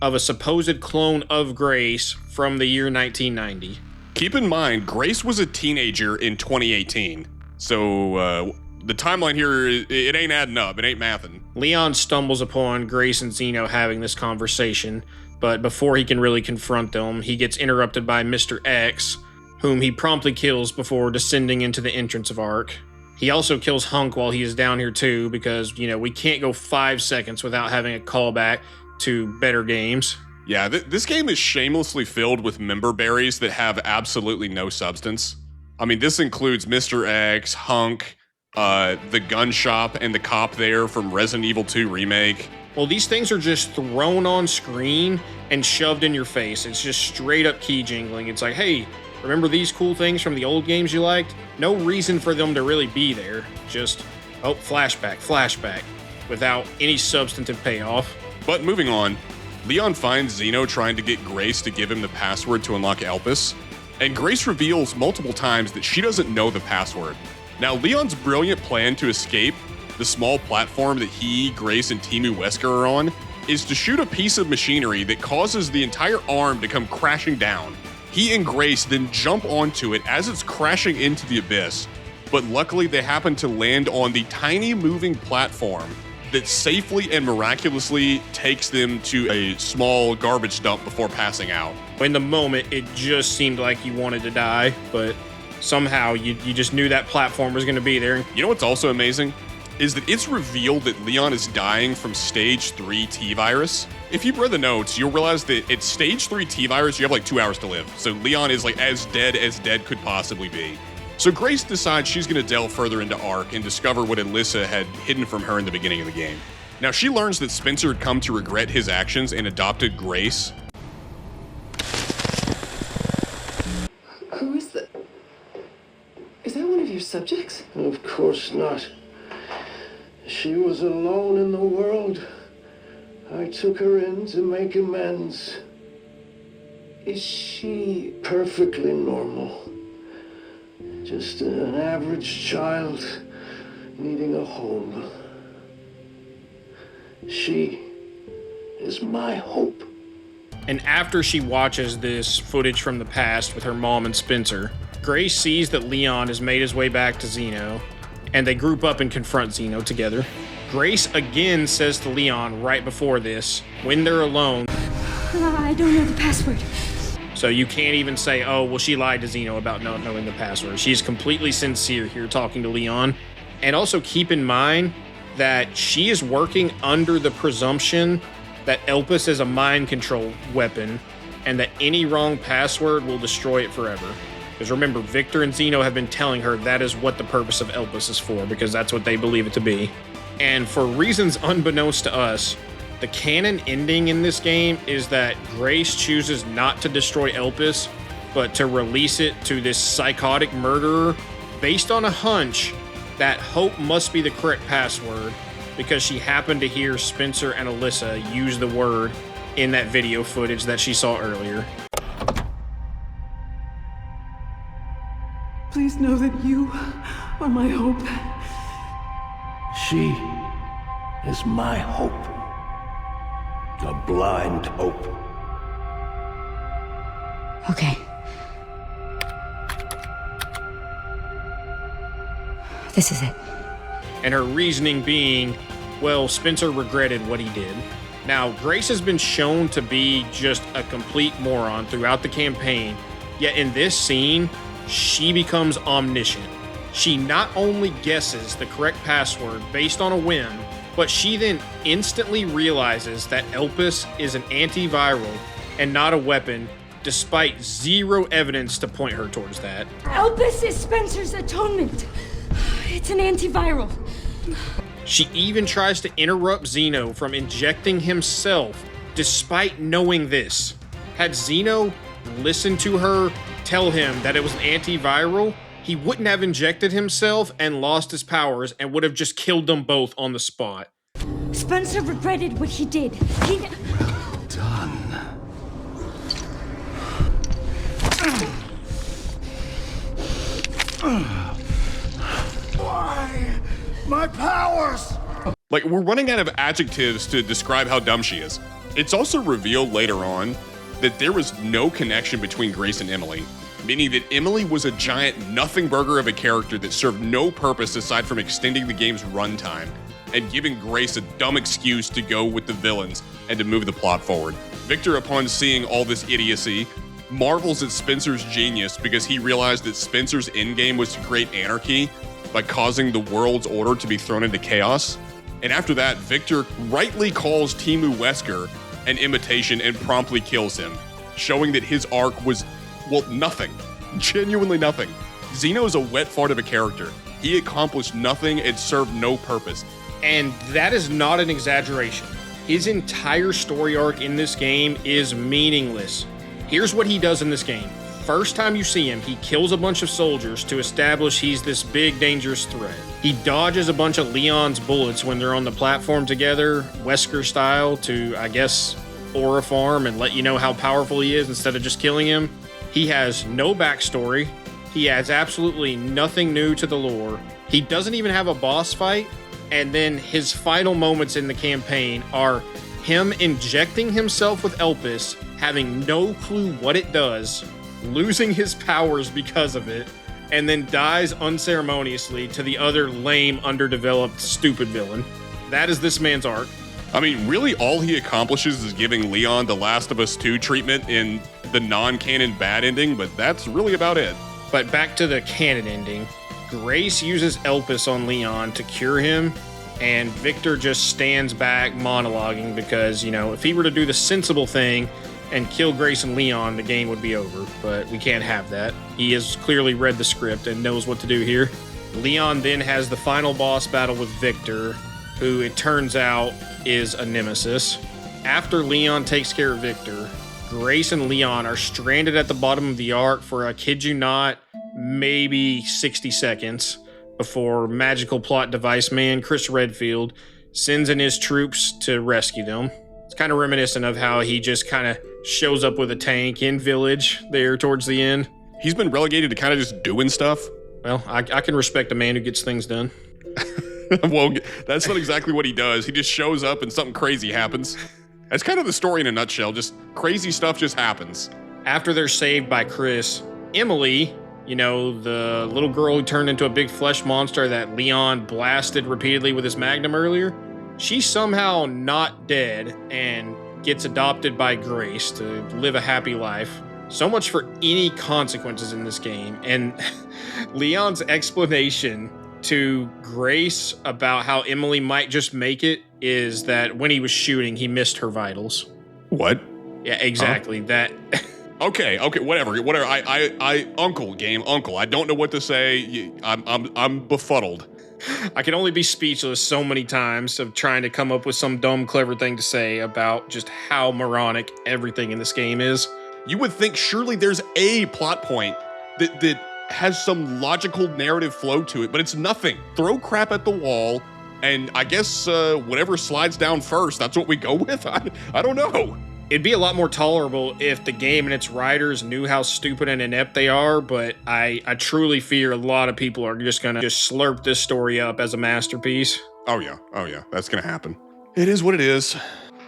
of a supposed clone of Grace from the year 1990? Keep in mind, Grace was a teenager in 2018. So the timeline here, it ain't adding up. It ain't mathing. Leon stumbles upon Grace and Xeno having this conversation, but before he can really confront them, he gets interrupted by Mr. X, whom he promptly kills before descending into the entrance of Ark. He also kills Hunk while he is down here too, because, you know, we can't go 5 seconds without having a callback to better games. Yeah, this game is shamelessly filled with member berries that have absolutely no substance. I mean, this includes Mr. X, Hunk, the gun shop, and the cop there from Resident Evil 2 Remake. Well, these things are just thrown on screen and shoved in your face. It's just straight up key jingling. It's like, hey, Remember these cool things from the old games you liked? No reason for them to really be there. Just, oh, flashback, without any substantive payoff. But moving on, Leon finds Zeno trying to get Grace to give him the password to unlock Elpis, and Grace reveals multiple times that she doesn't know the password. Now, Leon's brilliant plan to escape the small platform that he, Grace, and Timu Wesker are on is to shoot a piece of machinery that causes the entire arm to come crashing down. He and Grace then jump onto it as it's crashing into the abyss, but luckily they happen to land on the tiny moving platform that safely and miraculously takes them to a small garbage dump before passing out. In the moment, it just seemed like you wanted to die, but somehow you just knew that platform was going to be there. You know what's also amazing? Is that it's revealed that Leon is dying from stage 3 T-virus. If you've read the notes, you'll realize that at stage 3 T-virus, you have like 2 hours to live. So Leon is like as dead could possibly be. So Grace decides she's going to delve further into Ark and discover what Alyssa had hidden from her in the beginning of the game. Now she learns that Spencer had come to regret his actions and adopted Grace. Who is that? Is that one of your subjects? Of course not. She was alone in the world. I took her in to make amends. Is she... Perfectly normal. Just an average child needing a home. She is my hope. And after she watches this footage from the past with her mom and Spencer, Grace sees that Leon has made his way back to Zeno, and they group up and confront Zeno together. Grace again says to Leon right before this, when they're alone, I don't know the password. so you can't even say, oh, well, she lied to Zeno about not knowing the password. She's completely sincere here talking to Leon. And also keep in mind that she is working under the presumption that Elpis is a mind control weapon and that any wrong password will destroy it forever. Because remember, Victor and Zeno have been telling her that is what the purpose of Elpis is for, because that's what they believe it to be. And for reasons unbeknownst to us, the canon ending in this game is that Grace chooses not to destroy Elpis, but to release it to this psychotic murderer based on a hunch that Hope must be the correct password because she happened to hear Spencer and Alyssa use the word in that video footage that she saw earlier. Please know that you are my hope. She is my hope. A blind hope. Okay. This is it. And her reasoning being, well, Spencer regretted what he did. Now, Grace has been shown to be just a complete moron throughout the campaign, yet in this scene, she becomes omniscient. She not only guesses the correct password based on a whim, but she then instantly realizes that Elpis is an antiviral and not a weapon, despite zero evidence to point her towards that. Elpis is Spencer's atonement. It's an antiviral. She even tries to interrupt Zeno from injecting himself, despite knowing this. Had Zeno listened to her tell him that it was an antiviral, he wouldn't have injected himself and lost his powers and would have just killed them both on the spot. Spencer regretted what he did. Well done. Why? My powers! Like, we're running out of adjectives to describe how dumb she is. It's also revealed later on that there was no connection between Grace and Emily, meaning that Emily was a giant nothing burger of a character that served no purpose aside from extending the game's runtime and giving Grace a dumb excuse to go with the villains and to move the plot forward. Victor, upon seeing all this idiocy, marvels at Spencer's genius because he realized that Spencer's endgame was to create anarchy by causing the world's order to be thrown into chaos. And after that, Victor rightly calls Timu Wesker an imitation and promptly kills him, showing that his arc was, well, nothing. Genuinely nothing. Zeno is a wet fart of a character. He accomplished nothing and served no purpose. And that is not an exaggeration. His entire story arc in this game is meaningless. Here's what he does in this game. first time you see him, he kills a bunch of soldiers to establish he's this big, dangerous threat. He dodges a bunch of Leon's bullets when they're on the platform together, Wesker style, to, I guess, aura farm and let you know how powerful he is instead of just killing him. He has no backstory. He adds absolutely nothing new to the lore. He doesn't even have a boss fight. And then his final moments in the campaign are him injecting himself with Elpis, having no clue what it does, losing his powers because of it, and then dies unceremoniously to the other lame, underdeveloped, stupid villain. That is this man's arc. I mean, really all he accomplishes is giving Leon the Last of Us 2 treatment in the non-canon bad ending, but that's really about it. But back to the canon ending. Grace uses Elpis on Leon to cure him, and Victor just stands back monologuing because, if he were to do the sensible thing and kill Grace and Leon, the game would be over. But we can't have that. He has clearly read the script and knows what to do here. Leon then has the final boss battle with Victor, who it turns out is a nemesis. After Leon takes care of Victor, Grace and Leon are stranded at the bottom of the arc for, I kid you not, maybe 60 seconds before magical plot device man Chris Redfield sends in his troops to rescue them. It's kind of reminiscent of how he just kind of shows up with a tank in Village there towards the end. He's been relegated to kind of just doing stuff. Well, I can respect a man who gets things done. Well, that's not exactly what he does. He just shows up and something crazy happens. That's kind of the story in a nutshell. Just crazy stuff just happens. After they're saved by Chris, Emily, the little girl who turned into a big flesh monster that Leon blasted repeatedly with his magnum earlier, she's somehow not dead and gets adopted by Grace to live a happy life. So much for any consequences in this game. And Leon's explanation to Grace about how Emily might just make it is that when he was shooting, he missed her vitals. What? Yeah, exactly. Huh? That. Okay, whatever. Uncle. I don't know what to say. I'm befuddled. I can only be speechless so many times of trying to come up with some dumb, clever thing to say about just how moronic everything in this game is. You would think surely there's a plot point that has some logical narrative flow to it, but it's nothing. Throw crap at the wall, and I guess whatever slides down first, that's what we go with. I don't know. It'd be a lot more tolerable if the game and its writers knew how stupid and inept they are, but I truly fear a lot of people are just gonna slurp this story up as a masterpiece. Oh yeah, that's gonna happen. It is what it is.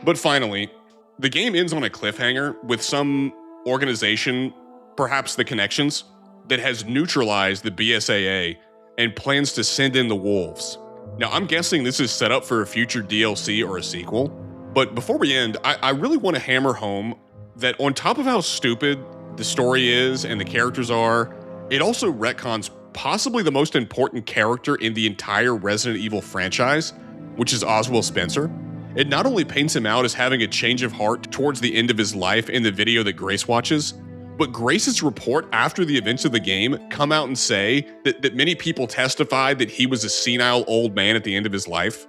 But finally, the game ends on a cliffhanger with some organization, perhaps the Connections, that has neutralized the BSAA and plans to send in the wolves. Now, I'm guessing this is set up for a future DLC or a sequel, but before we end, I really want to hammer home that on top of how stupid the story is and the characters are, it also retcons possibly the most important character in the entire Resident Evil franchise, which is Oswell Spencer. It not only paints him out as having a change of heart towards the end of his life in the video that Grace watches, but Grace's report after the events of the game come out and say that many people testified that he was a senile old man at the end of his life.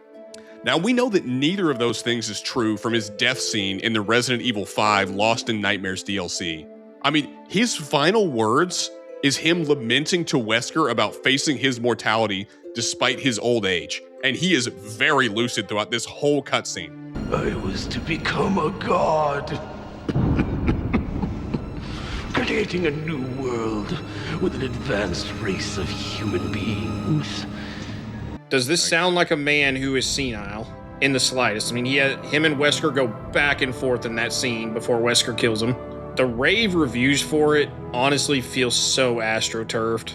Now, we know that neither of those things is true from his death scene in the Resident Evil 5 Lost in Nightmares DLC. I mean, his final words is him lamenting to Wesker about facing his mortality despite his old age, and he is very lucid throughout this whole cutscene. I was to become a god. Creating a new world with an advanced race of human beings. Does this sound like a man who is senile in the slightest? I mean, him and Wesker go back and forth in that scene before Wesker kills him. The rave reviews for it honestly feel so astroturfed.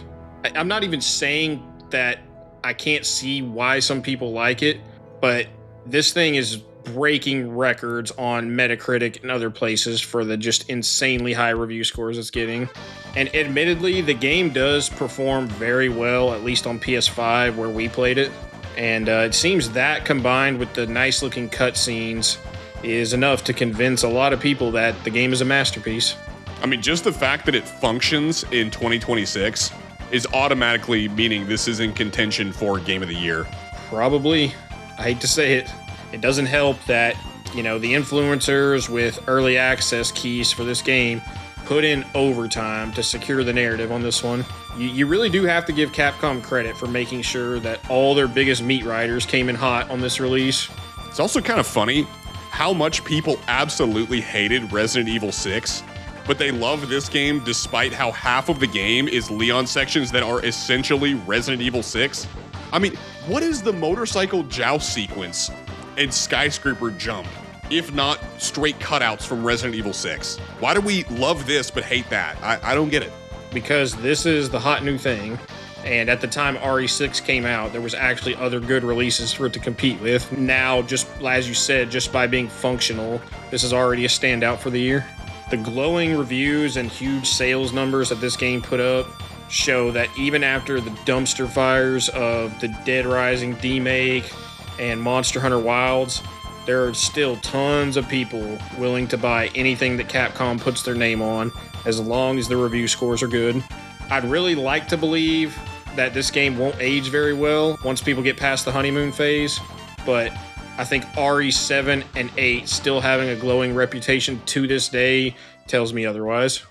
I'm not even saying that I can't see why some people like it, but this thing is breaking records on Metacritic and other places for the just insanely high review scores it's getting. And admittedly, the game does perform very well, at least on PS5 where we played it. And it seems that combined with the nice looking cutscenes is enough to convince a lot of people that the game is a masterpiece. I mean, just the fact that it functions in 2026 is automatically meaning this is in contention for Game of the Year. Probably. I hate to say it. It doesn't help that, the influencers with early access keys for this game put in overtime to secure the narrative on this one. You really do have to give Capcom credit for making sure that all their biggest meat riders came in hot on this release. It's also kind of funny how much people absolutely hated Resident Evil 6, but they love this game despite how half of the game is Leon sections that are essentially Resident Evil 6. I mean, what is the motorcycle joust sequence and skyscraper jump, if not straight cutouts from Resident Evil 6? Why do we love this but hate that? I don't get it. Because this is the hot new thing, and at the time RE6 came out, there was actually other good releases for it to compete with. Now, just as you said, just by being functional, this is already a standout for the year. The glowing reviews and huge sales numbers that this game put up show that even after the dumpster fires of the Dead Rising remake and Monster Hunter Wilds, there are still tons of people willing to buy anything that Capcom puts their name on, as long as the review scores are good. I'd really like to believe that this game won't age very well once people get past the honeymoon phase, but I think RE7 and 8 still having a glowing reputation to this day tells me otherwise.